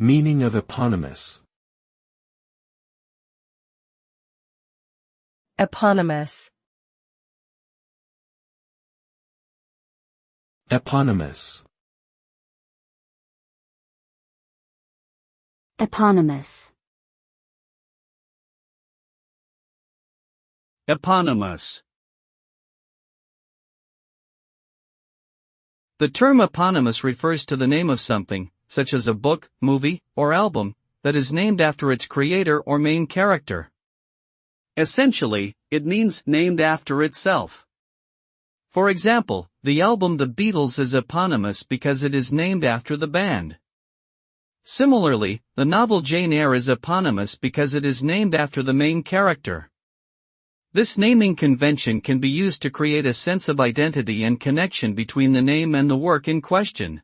Meaning of eponymous. Eponymous. Eponymous. Eponymous. Eponymous. The term eponymous refers to the name of something, such as a book, movie, or album, that is named after its creator or main character. Essentially, it means named after itself. For example, the album The Beatles is eponymous because it is named after the band. Similarly, the novel Jane Eyre is eponymous because it is named after the main character. This naming convention can be used to create a sense of identity and connection between the name and the work in question.